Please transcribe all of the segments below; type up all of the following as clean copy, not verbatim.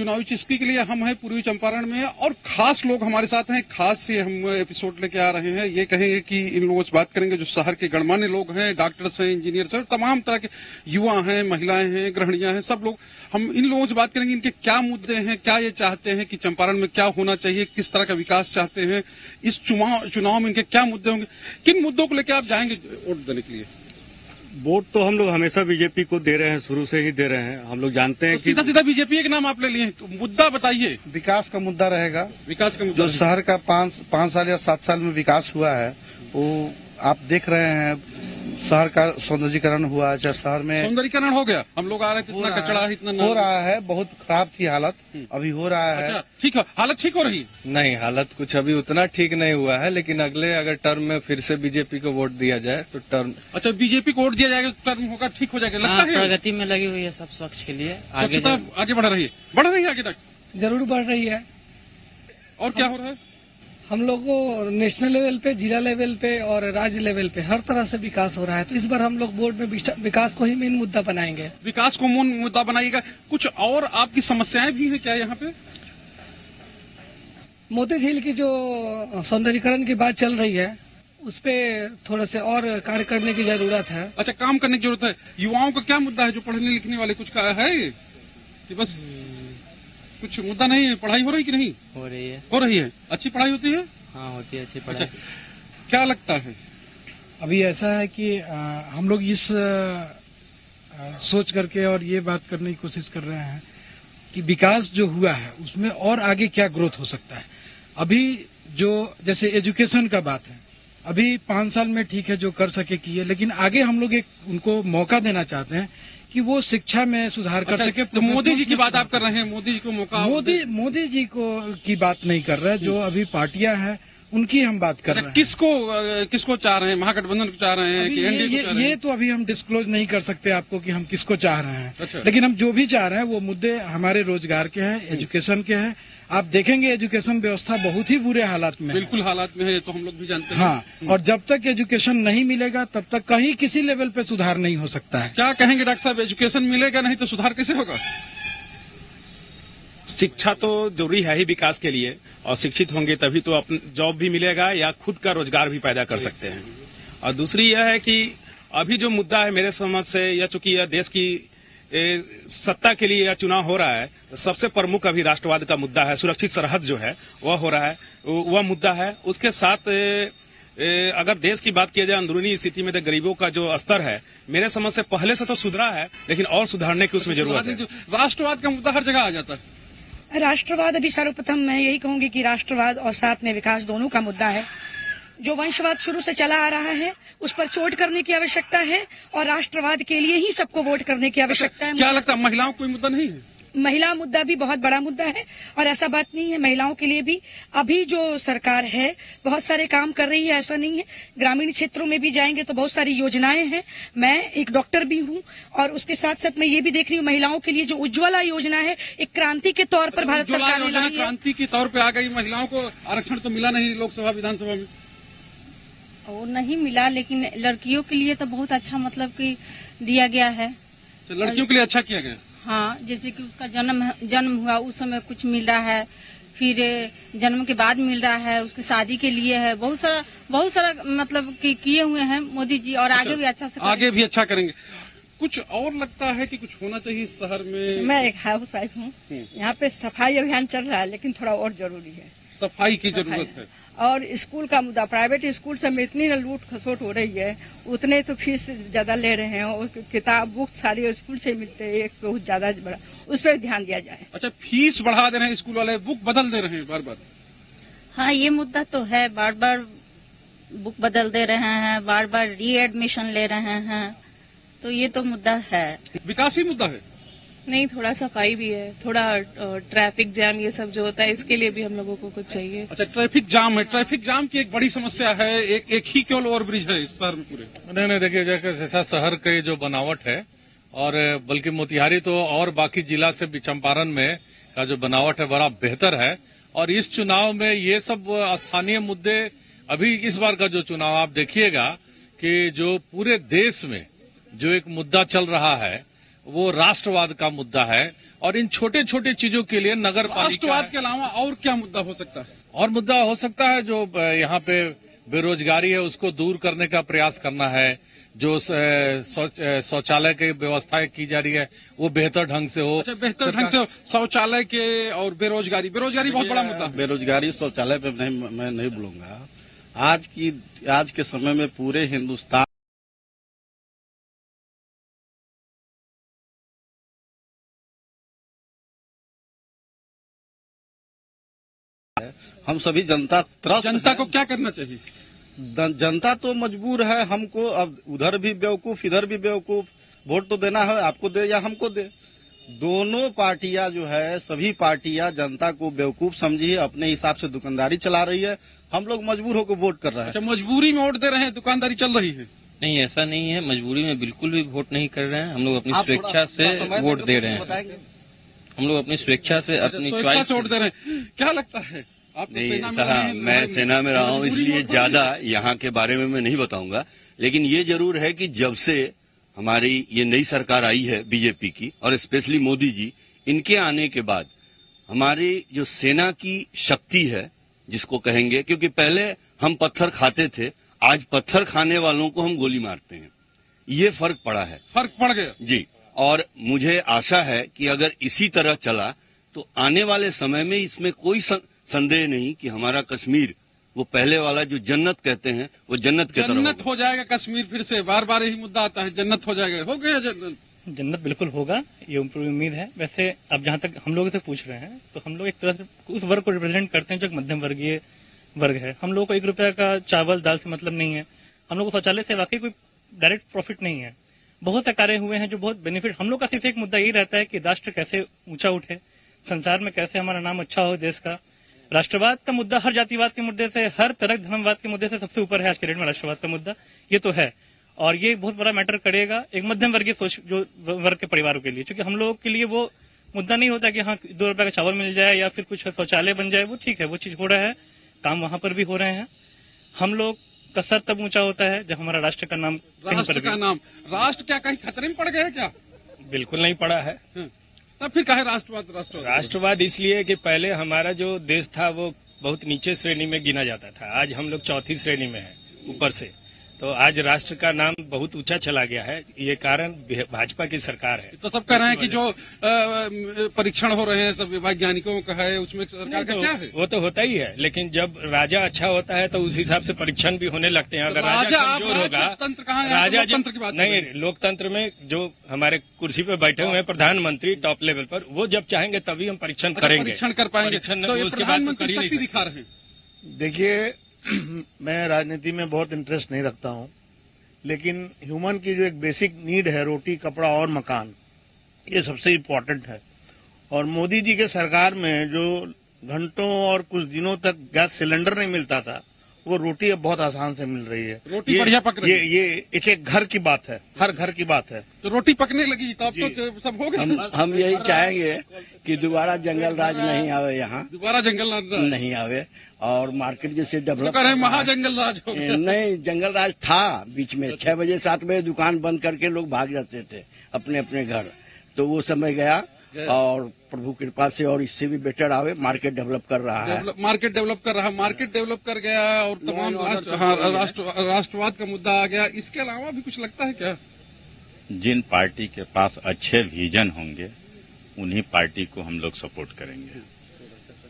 चुनावी चुस्की के लिए हम हैं पूर्वी चंपारण में और खास लोग हमारे साथ हैं। खास से हम एपिसोड लेके आ रहे हैं। ये कहेंगे कि इन लोगों से बात करेंगे जो शहर के गणमान्य लोग हैं, डॉक्टर्स हैं, इंजीनियर्स हैं, तमाम तरह के युवा हैं, महिलाएं हैं, गृहिणियां हैं, सब लोग। हम इन लोगों से बात करेंगे इनके क्या मुद्दे हैं, क्या ये चाहते हैं कि चंपारण में क्या होना चाहिए, किस तरह का विकास चाहते हैं, इस चुनाव में इनके क्या मुद्दे होंगे, किन मुद्दों को लेकर आप जाएंगे वोट देने के लिए। वोट तो हम लोग हमेशा बीजेपी को दे रहे हैं, शुरू से ही दे रहे हैं। हम लोग जानते हैं तो कि सीधा बीजेपी के नाम आप ले लिए हैं, तो मुद्दा बताइए। विकास का मुद्दा रहेगा। विकास का मुद्दा जो शहर का 5 साल या 7 साल में विकास हुआ है वो आप देख रहे हैं। शहर का सौंदर्यीकरण हुआ, चाहे शहर में सौंदर्यीकरण हो गया। हम लोग आ रहे थे, इतना कचरा है, इतना हो रहा है। बहुत खराब थी हालत, अभी हो रहा है। अच्छा, ठीक है, हालत ठीक हो रही है। नहीं, हालत कुछ अभी उतना ठीक नहीं हुआ है, लेकिन अगले अगर टर्म में फिर से बीजेपी को वोट दिया जाए तो टर्म। अच्छा, बीजेपी को वोट दिया जाएगा तो टर्म होगा, ठीक हो जाएगा, लगता है। प्रगति में लगी हुई है सब स्वच्छ के लिए। आगे बढ़ रही है आगे तक जरूर बढ़ रही है। और क्या हो रहा है? हम लोग को नेशनल लेवल पे, जिला लेवल पे और राज्य लेवल पे हर तरह से विकास हो रहा है। तो इस बार हम लोग बोर्ड में विकास को ही मेन मुद्दा बनाएंगे। विकास को मेन मुद्दा बनाइएगा। कुछ और आपकी समस्याएं भी हैं क्या यहाँ पे? मोती झील की जो सौंदर्यीकरण की बात चल रही है उस पे थोड़ा से और कार्य करने की जरूरत है। अच्छा, काम करने की जरूरत है। युवाओं का क्या मुद्दा है जो पढ़ने लिखने वाले कुछ का है कि बस कुछ मुद्दा नहीं है? पढ़ाई हो रही कि नहीं हो रही है? हो रही है। अच्छी पढ़ाई होती है? हाँ, होती है अच्छी पढ़ाई। अच्छा, क्या लगता है? अभी ऐसा है कि हम लोग इस सोच करके और ये बात करने की कोशिश कर रहे हैं कि विकास जो हुआ है उसमें और आगे क्या ग्रोथ हो सकता है। अभी जो जैसे एजुकेशन का बात है, अभी 5 साल में ठीक है जो कर सके किए, लेकिन आगे हम लोग एक उनको मौका देना चाहते हैं कि वो शिक्षा में सुधार कर सके। तो मोदी जी की बात आप कर रहे हैं, मोदी जी को मौका? मोदी जी को की बात नहीं कर रहे, जो अभी पार्टियां हैं उनकी हम बात कर रहे हैं। किसको चाह रहे हैं? महागठबंधन को चाह रहे हैं कि एनडीए को चाह रहे हैं? ये तो अभी हम डिस्क्लोज नहीं कर सकते आपको कि हम किसको चाह रहे हैं। अच्छा। लेकिन हम जो भी चाह रहे हैं वो मुद्दे हमारे रोजगार के हैं, एजुकेशन के हैं। आप देखेंगे एजुकेशन व्यवस्था बहुत ही बुरे हालात में है। बिल्कुल हालात में है, तो हम लोग भी जानते हैं। हाँ, और जब तक एजुकेशन नहीं मिलेगा तब तक कहीं किसी लेवल पे सुधार नहीं हो सकता है। क्या कहेंगे डॉक्टर साहब, एजुकेशन मिलेगा नहीं तो सुधार कैसे होगा? शिक्षा तो जरूरी है ही विकास के लिए, और शिक्षित होंगे तभी तो अपना जॉब भी मिलेगा या खुद का रोजगार भी पैदा कर सकते हैं। और दूसरी यह है कि अभी जो मुद्दा है मेरे समझ से, या चूंकि यह देश की सत्ता के लिए यह चुनाव हो रहा है, सबसे प्रमुख अभी राष्ट्रवाद का मुद्दा है। सुरक्षित सरहद जो है वह हो रहा है, वह मुद्दा है। उसके साथ अगर देश की बात किया जाए अंदरूनी स्थिति में, तो गरीबों का जो स्तर है मेरे समझ से पहले से तो सुधरा है, लेकिन और सुधारने की उसमें जरूरत है। राष्ट्रवाद का मुद्दा हर जगह आ जाता है। राष्ट्रवाद अभी सर्वप्रथम मैं यही कहूंगी कि राष्ट्रवाद और साथ में विकास दोनों का मुद्दा है। जो वंशवाद शुरू से चला आ रहा है उस पर चोट करने की आवश्यकता है, और राष्ट्रवाद के लिए ही सबको वोट करने की आवश्यकता है। क्या लगता है महिलाओं को कोई मुद्दा नहीं है? महिला मुद्दा भी बहुत बड़ा मुद्दा है, और ऐसा बात नहीं है। महिलाओं के लिए भी अभी जो सरकार है बहुत सारे काम कर रही है, ऐसा नहीं है। ग्रामीण क्षेत्रों में भी जाएंगे तो बहुत सारी योजनाएं हैं। मैं एक डॉक्टर भी हूं, और उसके साथ साथ मैं ये भी देख रही हूँ महिलाओं के लिए जो उज्ज्वला योजना है एक क्रांति के तौर पर भारत सरकार ने लाई है। क्रांति के तौर पर आ गई। महिलाओं को आरक्षण तो मिला नहीं लोकसभा विधानसभा में, और नहीं मिला, लेकिन लड़कियों के लिए तो बहुत अच्छा मतलब कि दिया गया है। तो लड़कियों के लिए अच्छा किया गया। हाँ, जैसे कि उसका जन्म हुआ उस समय कुछ मिल रहा है, फिर जन्म के बाद मिल रहा है, उसकी शादी के लिए है, बहुत सारा मतलब कि किए हुए हैं मोदी जी, और आगे भी अच्छा से आगे भी अच्छा करेंगे। कुछ और लगता है कि कुछ होना चाहिए इस शहर में? मैं एक हाउस वाइफ हूँ। यहाँ पे सफाई अभियान चल रहा है, लेकिन थोड़ा और जरूरी है। सफाई की जरूरत है। और स्कूल का मुद्दा, प्राइवेट स्कूल से में इतनी लूट खसोट हो रही है, उतने तो फीस ज्यादा ले रहे हैं, और किताब बुक सारी स्कूल से मिलते हैं, एक बहुत ज्यादा बड़ा, उस पर ध्यान दिया जाए। अच्छा, फीस बढ़ा दे रहे हैं स्कूल वाले, बुक बदल दे रहे हैं बार बार। हाँ, ये मुद्दा तो है, बार बार बुक बदल दे रहे हैं, बार बार रीएडमिशन ले रहे हैं, तो ये तो मुद्दा है। विकास ही मुद्दा है नहीं, थोड़ा सफाई भी है, थोड़ा ट्रैफिक जाम ये सब जो होता है इसके लिए भी हम लोगों को कुछ चाहिए। अच्छा, ट्रैफिक जाम है। ट्रैफिक जाम की एक बड़ी समस्या है। एक ही केवल ओवरब्रिज है इस शहर में पूरे। नहीं, देखिए जैसा शहर की जो बनावट है, और बल्कि मोतिहारी तो और बाकी जिला से भी चंपारण में का जो बनावट है बड़ा बेहतर है। और इस चुनाव में ये सब स्थानीय मुद्दे, अभी इस बार का जो चुनाव आप देखिएगा कि जो पूरे देश में जो एक मुद्दा चल रहा है वो राष्ट्रवाद का मुद्दा है। और इन छोटे छोटे चीजों के लिए नगर पालिका राष्ट्रवाद के अलावा और क्या मुद्दा हो सकता है? और मुद्दा हो सकता है जो यहाँ पे बेरोजगारी है उसको दूर करने का प्रयास करना है। जो शौचालय की व्यवस्था की जा रही है वो बेहतर ढंग से हो। अच्छा, बेहतर ढंग से शौचालय के और बेरोजगारी बहुत बड़ा मुद्दा है। बेरोजगारी शौचालय पे मैं नहीं बोलूंगा। आज के समय में पूरे हिंदुस्तान हम सभी जनता को क्या करना चाहिए? जनता तो मजबूर है। हमको अब उधर भी बेवकूफ इधर भी बेवकूफ, वोट तो देना है, आपको दे या हमको दे। दोनों पार्टियां जो है सभी पार्टियां जनता को बेवकूफ समझी अपने हिसाब से दुकानदारी चला रही है। हम लोग मजबूर होकर वोट कर रहे हैं। अच्छा, मजबूरी में वोट दे रहे हैं, दुकानदारी चल रही है? नहीं, ऐसा नहीं है, मजबूरी में बिल्कुल भी वोट नहीं कर रहे हैं। हम लोग अपनी स्वेच्छा से वोट दे रहे हैं। हम लोग अपनी स्वेच्छा से अपनी चॉइस से वोट दे रहे हैं। क्या लगता है? नहीं साहब, मैं सेना में रहा हूँ इसलिए ज्यादा यहाँ के बारे में मैं नहीं बताऊंगा, लेकिन ये जरूर है कि जब से हमारी ये नई सरकार आई है बीजेपी की और स्पेशली मोदी जी, इनके आने के बाद हमारी जो सेना की शक्ति है जिसको कहेंगे, क्योंकि पहले हम पत्थर खाते थे, आज पत्थर खाने वालों को हम गोली मारते हैं। ये फर्क पड़ा है। फर्क पड़ गया जी। और मुझे आशा है कि अगर इसी तरह चला तो आने वाले समय में इसमें कोई संदेह नहीं कि हमारा कश्मीर वो पहले वाला जो जन्नत कहते हैं वो जन्नत के तरह जन्नत हो जाएगा कश्मीर। फिर से बार बार यही मुद्दा आता है, जन्नत हो जाएगा। हो गया जन्नत बिल्कुल होगा, ये उम्मीद है। वैसे अब जहाँ तक हम लोगों से पूछ रहे हैं तो हम लोग एक तरह से उस वर्ग को रिप्रेजेंट करते हैं जो एक मध्यम वर्गीय वर्ग है। हम लोग को 1 रुपया का चावल दाल से मतलब नहीं है। हम लोग को शौचालय से वाकई कोई डायरेक्ट प्रॉफिट नहीं है। बहुत से कार्य हुए हैं जो बहुत बेनिफिट। हम लोग का सिर्फ एक मुद्दा यही रहता है कि राष्ट्र कैसे ऊंचा उठे, संसार में कैसे हमारा नाम अच्छा हो देश का। राष्ट्रवाद का मुद्दा हर जातिवाद के मुद्दे से, हर तरह धर्मवाद के मुद्दे से सबसे ऊपर है आज के डेट में राष्ट्रवाद का मुद्दा। ये तो है और ये बहुत बड़ा मैटर करेगा एक मध्यम वर्गीय सोच जो वर्ग के परिवारों के लिए। क्योंकि हम लोगों के लिए वो मुद्दा नहीं होता कि हाँ 2 रुपए का चावल मिल जाए या फिर कुछ शौचालय बन जाए। वो ठीक है, वो चीज हो रहा है, काम वहां पर भी हो रहे हैं। हम लोग का सर तब ऊंचा होता है जब हमारा राष्ट्र का नाम राष्ट्र क्या कहीं खतरे में पड़ गया है क्या? बिल्कुल नहीं पड़ा है। तब फिर कहे राष्ट्रवाद इसलिए कि पहले हमारा जो देश था वो बहुत नीचे श्रेणी में गिना जाता था। आज हम लोग 4थी श्रेणी में है ऊपर से। तो आज राष्ट्र का नाम बहुत ऊंचा चला गया है। ये कारण भाजपा की सरकार है। तो सब कह रहे हैं कि जो परीक्षण हो रहे हैं सब वैज्ञानिकों का है, उसमें सरकार का क्या है? वो तो होता ही है, लेकिन जब राजा अच्छा होता है तो उस हिसाब से परीक्षण भी होने लगते हैं। अगर राजा कमजोर होगा, राजा लोकतंत्र की बात नहीं, लोकतंत्र में जो हमारे कुर्सी पे बैठे हुए हैं प्रधानमंत्री टॉप लेवल पर, वो जब चाहेंगे तभी हम परीक्षण करेंगे, परीक्षण कर पाएंगे। तो ये प्रधानमंत्री शक्ति दिखा रहे हैं। देखिए, मैं राजनीति में बहुत इंटरेस्ट नहीं रखता हूं, लेकिन ह्यूमन की जो एक बेसिक नीड है, रोटी कपड़ा और मकान, ये सबसे इम्पोर्टेंट है। और मोदी जी के सरकार में जो घंटों और कुछ दिनों तक गैस सिलेंडर नहीं मिलता था, वो रोटी अब बहुत आसान से मिल रही है। रोटी बढ़िया पक रही है। ये एक घर की बात है, हर घर की बात है। तो रोटी पकने लगी तो अब तो सब हो गया। हम यही चाहेंगे कि दोबारा जंगल राज नहीं आवे, यहाँ दोबारा जंगल राज नहीं आवे और मार्केट जैसे डेवलप महाजंगल राज हो गया। नहीं, जंगल राज था बीच में। 6 बजे 7 बजे दुकान बंद करके लोग भाग जाते थे अपने अपने घर। तो वो समय गया और प्रभु कृपा से और इससे भी बेटर आवे। मार्केट डेवलप कर रहा है, मार्केट डेवलप कर गया और तमाम राष्ट्रवाद का मुद्दा आ गया। इसके अलावा भी कुछ लगता है क्या? जिन पार्टी के पास अच्छे विजन होंगे उन्हीं पार्टी को हम लोग सपोर्ट करेंगे।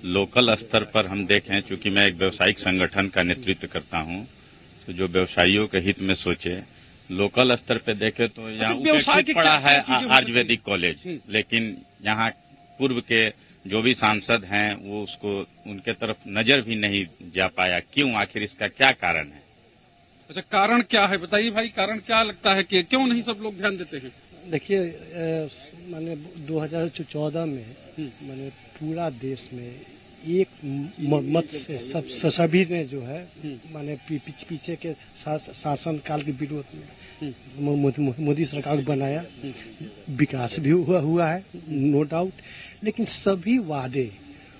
लोकल स्तर पर हम देखें, चूंकि मैं एक व्यावसायिक संगठन का नेतृत्व करता हूं, तो जो व्यवसायियों के हित में सोचे, लोकल स्तर पे देखें तो यहाँ उपेक्षित पड़ा है आयुर्वेदिक कॉलेज, लेकिन यहाँ पूर्व के जो भी सांसद हैं वो उसको उनके तरफ नजर भी नहीं जा पाया। क्यों? आखिर इसका क्या कारण है? अच्छा, कारण क्या है बताइए भाई, कारण क्या लगता है कि क्यों नहीं सब लोग ध्यान देते हैं? देखिए, मैंने 2014 में मैंने पूरा देश में एक मत से सभी ने जो है माने पीछे के शासन काल के विरोध में मोदी सरकार बनाया। विकास भी हुआ है, नो डाउट, लेकिन सभी वादे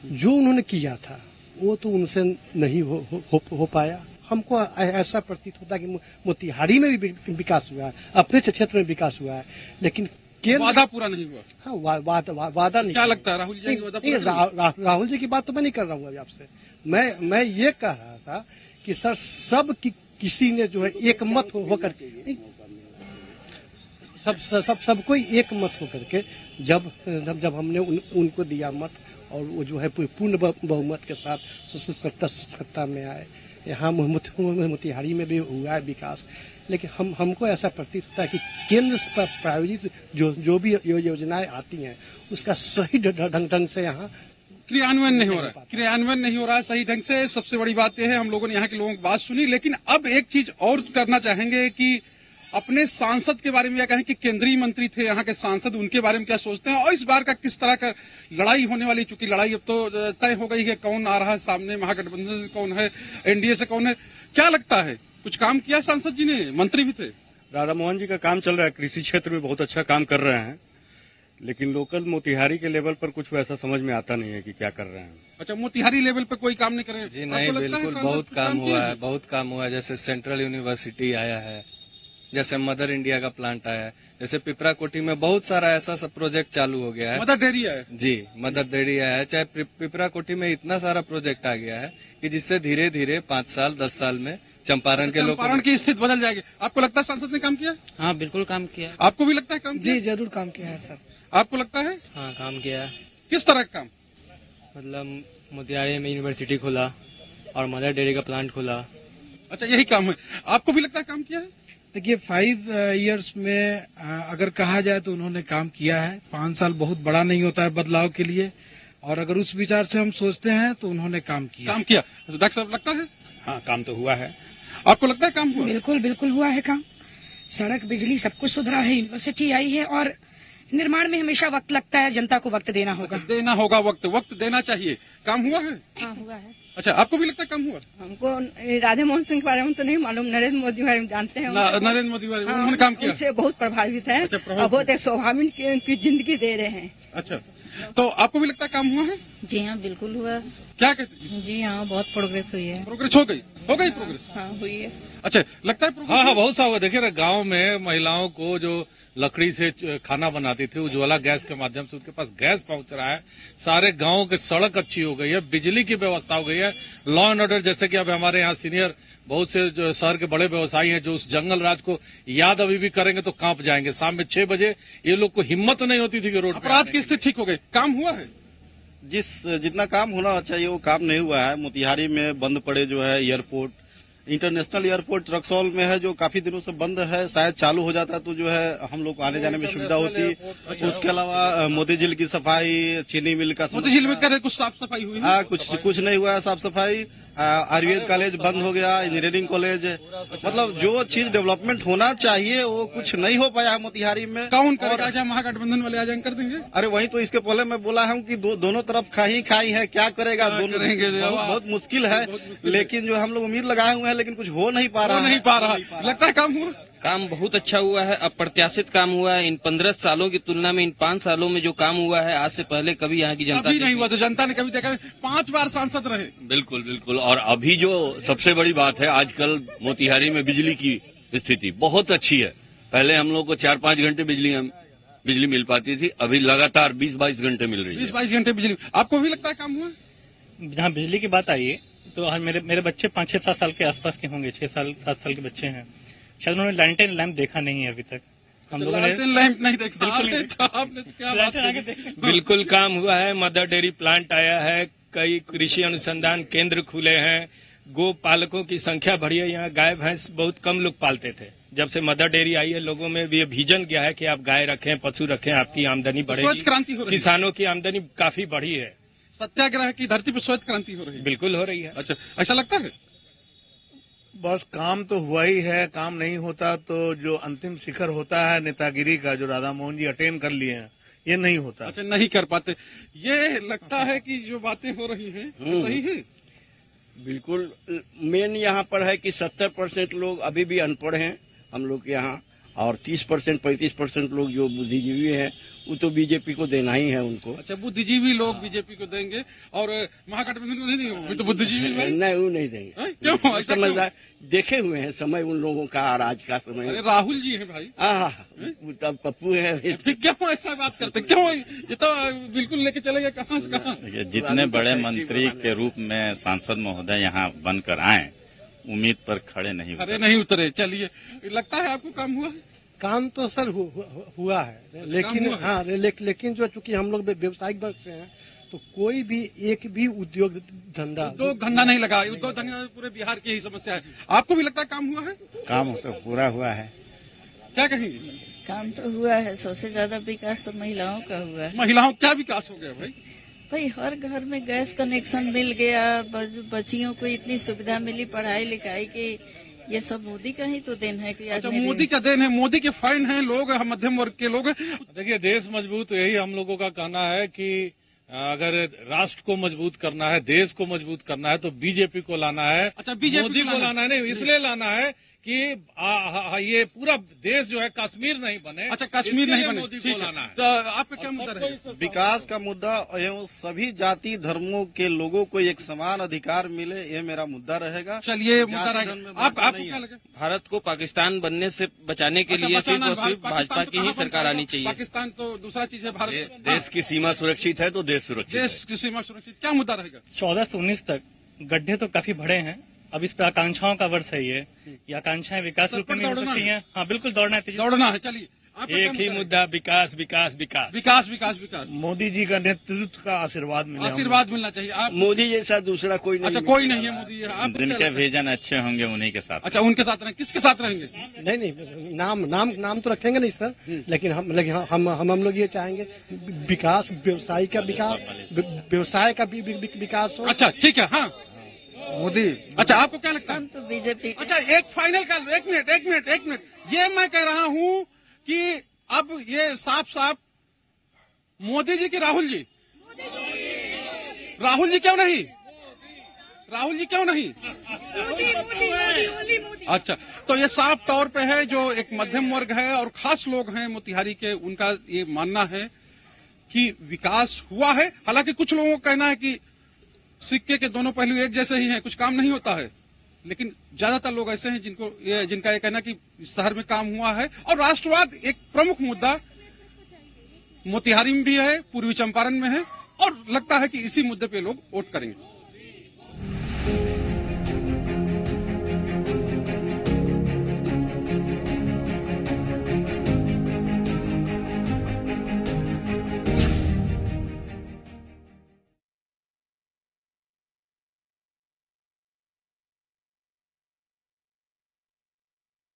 जो उन्होंने किया था वो तो उनसे नहीं हो पाया। हमको ऐसा प्रतीत होता है कि मोतिहारी में भी विकास हुआ है, अपने क्षेत्र में विकास हुआ है, लेकिन केंद्र वादा पूरा नहीं हुआ। हाँ, वादा नहीं। क्या लगता है राहुल जी वादा पूरा? राहुल जी की बात तो मैं नहीं कर रहा हूँ अभी आपसे। मैं ये कह रहा था कि सर सब किसी ने जो है एक मत होकर के सब कोई एक मत होकर के जब हमने उनको दिया मत और वो जो है पूर्ण बहुमत के साथ सत्ता में आए। यहाँ मोतिहारी में भी हुआ है विकास, लेकिन हमको ऐसा प्रतीत होता है कि केंद्र पर प्रायोजित जो भी योजनाएं आती हैं उसका सही ढंग से यहाँ क्रियान्वयन नहीं हो रहा है सही ढंग से। सबसे बड़ी बात यह है, हम लोगों ने यहाँ के लोगों की बात सुनी, लेकिन अब एक चीज और करना चाहेंगे कि अपने सांसद के बारे में क्या कहें कि केंद्रीय मंत्री थे यहाँ के सांसद, उनके बारे में क्या सोचते हैं और इस बार का किस तरह का लड़ाई होने वाली। चूंकि लड़ाई अब तो तय हो गई है, कौन आ रहा है सामने, महागठबंधन से कौन है, एनडीए से कौन है। क्या लगता है, कुछ काम किया सांसद जी ने, मंत्री भी थे? राधा मोहन जी का काम चल रहा है, कृषि क्षेत्र में बहुत अच्छा काम कर रहे हैं, लेकिन लोकल मोतिहारी के लेवल पर कुछ वैसा समझ में आता नहीं है कि क्या कर रहे हैं। अच्छा, मोतिहारी लेवल पे कोई काम नहीं कर रहे? जी नहीं, बिल्कुल बहुत काम हुआ है। जैसे सेंट्रल यूनिवर्सिटी आया है, जैसे मदर इंडिया का प्लांट आया है, जैसे पिपरा कोठी में बहुत सारा ऐसा सब प्रोजेक्ट चालू हो गया है। मदर डेयरी है जी, मदर डेयरी आया है। चाहे पिपरा कोठी में इतना सारा प्रोजेक्ट आ गया है कि जिससे धीरे धीरे 5 साल 10 साल में चंपारण के लोग, चंपारण की स्थिति बदल जाएगी। आपको लगता है सांसद ने काम किया? हाँ बिल्कुल काम किया। आपको भी लगता है काम किया? जी जरूर काम किया है सर। आपको लगता है? हाँ काम किया। किस तरह का काम? मतलब मोतिहारी में यूनिवर्सिटी खोला और मदर डेयरी का प्लांट खोला। अच्छा, यही काम है। आपको भी लगता है काम किया है? देखिए 5 इयर्स में अगर कहा जाए तो उन्होंने काम किया है। 5 साल बहुत बड़ा नहीं होता है बदलाव के लिए, और अगर उस विचार से हम सोचते हैं तो उन्होंने काम किया। डॉक्टर साहब लगता है? हाँ काम तो हुआ है। आपको लगता है काम हुआ? बिल्कुल हुआ है काम। सड़क, बिजली सब कुछ सुधरा है, यूनिवर्सिटी आई है, और निर्माण में हमेशा वक्त लगता है, जनता को वक्त देना होगा। वक्त देना चाहिए। काम हुआ है? हाँ हुआ है। अच्छा, आपको भी लगता है काम हुआ? हमको राधा मोहन सिंह के बारे में तो नहीं मालूम, नरेंद्र मोदी के बारे में जानते हैं। नरेंद्र मोदी बारे में उन्होंने काम किया? उनसे बहुत प्रभावित है। अच्छा, बहुत एक स्वाभाविक की जिंदगी दे रहे हैं। अच्छा, तो आपको भी लगता है काम हुआ है? जी हाँ बिल्कुल हुआ। क्या कहते हैं? जी हाँ बहुत प्रोग्रेस हुई है। प्रोग्रेस हो गई प्रोग्रेस? हाँ हुई है। अच्छा, लगता है प्रोग्रेस? हाँ बहुत सा हुआ। देखिए गांव में महिलाओं को जो लकड़ी से खाना बनाती थी, उज्ज्वला गैस के माध्यम से उनके पास गैस पहुंच रहा है। सारे गांव की सड़क अच्छी हो गई है, बिजली की व्यवस्था हो गई है, लॉ एंड ऑर्डर। जैसे कि अब हमारे यहाँ सीनियर बहुत से जो शहर के बड़े व्यवसायी हैं जो उस जंगल राज को याद अभी भी करेंगे तो कांप जाएंगे। शाम में 6 बजे ये लोग को हिम्मत नहीं होती थी कि रोड अपराध की स्थिति ठीक हो गई। काम हुआ है? जितना काम होना चाहिए वो काम नहीं हुआ है। मोतिहारी में बंद पड़े जो है एयरपोर्ट, इंटरनेशनल एयरपोर्ट रक्सौल में है जो काफी दिनों से बंद है। शायद चालू हो जाता तो जो है हम लोग को आने जाने में सुविधा होती। उसके अलावा मोती झील की सफाई, चीनी मिल का, मोती झील में क्या कुछ साफ सफाई हुई? हाँ, कुछ नहीं हुआ है साफ सफाई। आयुर्वेद कॉलेज बंद हो गया, इंजीनियरिंग कॉलेज, मतलब जो चीज डेवलपमेंट होना चाहिए वो कुछ नहीं हो पाया है मोतिहारी में। कौन करेगा? क्या महागठबंधन वाले आ जाएंगे कर देंगे? अरे वही तो इसके पहले मैं बोला हूँ कि दोनों तरफ खाई है, क्या करेगा? दोनों बहुत मुश्किल है, लेकिन जो हम लोग उम्मीद लगाए हुए हैं लेकिन कुछ हो नहीं पा रहा। लगता है काम हुआ? काम बहुत अच्छा हुआ है, अप्रत्याशित काम हुआ है। इन 15 सालों की तुलना में इन 5 सालों में जो काम हुआ है आज से पहले कभी यहाँ की जनता कभी नहीं हुआ। तो जनता ने कभी देखा? 5 बार सांसद रहे। बिल्कुल। और अभी जो सबसे बड़ी बात है, आजकल मोतिहारी में बिजली की स्थिति बहुत अच्छी है। पहले हम लोग को 4-5 घंटे बिजली मिल पाती थी, अभी लगातार 20-22 घंटे मिल रही है। 20-22 घंटे बिजली। आपको भी लगता है काम हुआ? जहाँ बिजली की बात आई है तो मेरे बच्चे 5-6-7 साल के आसपास के होंगे, 6-7 साल के बच्चे हैं। शायद उन्होंने लैंटेन लैंप देखा नहीं है अभी तक। हम लोगों ने लैंप नहीं देखा। आपने तो क्या बात की? बिल्कुल काम हुआ है। मदर डेयरी प्लांट आया है, कई कृषि अनुसंधान केंद्र खुले हैं, गो पालकों की संख्या बढ़ी है। यहाँ गाय भैंस बहुत कम लोग पालते थे। जब से मदर डेयरी आई है लोगों में भी विजन गया है कि आप गाय रखें, पशु रखें, आपकी आमदनी बढ़ेगी। श्वेत क्रांति हो रही है। किसानों की आमदनी काफी बढ़ी है। सत्याग्रह की धरती पर श्वेत क्रांति हो रही है। बिल्कुल हो रही है। अच्छा, ऐसा लगता है? बस काम तो हुआ ही है। काम नहीं होता तो जो अंतिम शिखर होता है नेतागिरी का, जो राधा मोहन जी अटेन कर लिए हैं, ये नहीं होता। अच्छा, नहीं कर पाते। ये लगता है कि जो बातें हो रही हैं सही है? बिल्कुल। मेन यहाँ पर है कि 70% लोग अभी भी अनपढ़ हैं हम लोग के यहाँ, और 30% 35% लोग जो बुद्धिजीवी हैं वो तो बीजेपी को देना ही है उनको। अच्छा, बुद्धिजीवी लोग बीजेपी को देंगे और महागठबंधन को नहीं देंगे, तो बुद्धिजीवी नहीं वो नहीं देंगे। क्यों? समझदार देखे हुए हैं समय उन लोगों का और आज का समय। अरे राहुल जी हैं भाई। तब पप्पू है। क्यों ऐसा बात करते, क्यों? ये तो बिल्कुल लेके चले गए कहाँ से कहाँ। जितने बड़े मंत्री के रूप में सांसद महोदय यहाँ बनकर आए, उम्मीद पर खड़े नहीं उतरे। चलिए, लगता है आपको काम हुआ है? काम तो सर हुआ है, लेकिन हाँ लेकिन जो चूंकि हम लोग व्यवसायिक वर्ग से हैं तो कोई भी एक भी उद्योग धंधा नहीं लगा। उद्योग धंधा पूरे बिहार की ही समस्या है। आपको भी लगता है काम हुआ है? काम तो पूरा हुआ है। क्या कहेंगे? काम तो हुआ है, सबसे ज्यादा विकास तो महिलाओं का हुआ है। महिलाओं क्या विकास हो गया भाई? भाई हर घर में गैस कनेक्शन मिल गया, बच्चियों को इतनी सुविधा मिली पढ़ाई लिखाई की, ये सब मोदी का ही तो देन है कि अच्छा, मोदी का देन है, मोदी के फैन हैं लोग, मध्यम वर्ग के लोग। देखिए, देश मजबूत, यही हम लोगों का कहना है कि अगर राष्ट्र को मजबूत करना है, देश को मजबूत करना है तो बीजेपी को लाना है। अच्छा, बीजेपी मोदी को लाना है नहीं, इसलिए लाना है कि ये पूरा देश जो है कश्मीर नहीं बने। अच्छा, कश्मीर नहीं बने, मोदी को लाना है। तो आपका क्या मुद्दा है? विकास का मुद्दा एवं सभी जाति धर्मों के लोगों को एक समान अधिकार मिले, ये मेरा मुद्दा रहेगा। चलिए, मुद्दा रहेगा। आपको क्या लगे? भारत को पाकिस्तान बनने से बचाने के लिए सिर्फ और सिर्फ भाजपा की ही सरकार आनी चाहिए। पाकिस्तान तो दूसरा चीज है, भारत देश की सीमा सुरक्षित है तो देश सुरक्षित। देश की सीमा सुरक्षित, क्या मुद्दा रहेगा? 14 से 19 तक गड्ढे तो काफी बड़े हैं, अब इस पे आकांक्षाओं का वर्ष है ये आकांक्षाएं विकास रूप में हो सकती हैं। हाँ बिल्कुल, दौड़ना है। चलिए, एक ही मुद्दा, विकास विकास विकास विकास विकास विकास। मोदी जी का नेतृत्व का आशीर्वाद मिलना चाहिए। आप मोदी जैसा दूसरा कोई नहीं। अच्छा, कोई नहीं है मोदी। आप जिनके विजन अच्छे होंगे उन्हीं के साथ। अच्छा, उनके साथ रहेंगे। किसके साथ रहेंगे? नहीं, नाम तो रखेंगे नहीं सर, लेकिन हम लोग ये चाहेंगे विकास, व्यवसाय का विकास, व्यवसाय का भी विकास हो। अच्छा, ठीक है। हाँ, मोदी। अच्छा, आपको क्या लगता है? हम तो बीजेपी। अच्छा, एक फाइनल का, एक मिनट, ये मैं कह रहा हूँ कि अब ये साफ मोदी जी की राहुल जी क्यों नहीं? अच्छा, तो ये साफ तौर पे है, जो एक मध्यम वर्ग है और खास लोग हैं मोतिहारी के, उनका ये मानना है कि विकास हुआ है। हालांकि कुछ लोगों का कहना है कि सिक्के के दोनों पहलू एक जैसे ही हैं, कुछ काम नहीं होता है। लेकिन ज्यादातर लोग ऐसे हैं जिनका ये कहना कि शहर में काम हुआ है। और राष्ट्रवाद एक प्रमुख मुद्दा मोतिहारी में भी है, पूर्वी चंपारण में है, और लगता है कि इसी मुद्दे पे लोग वोट करेंगे।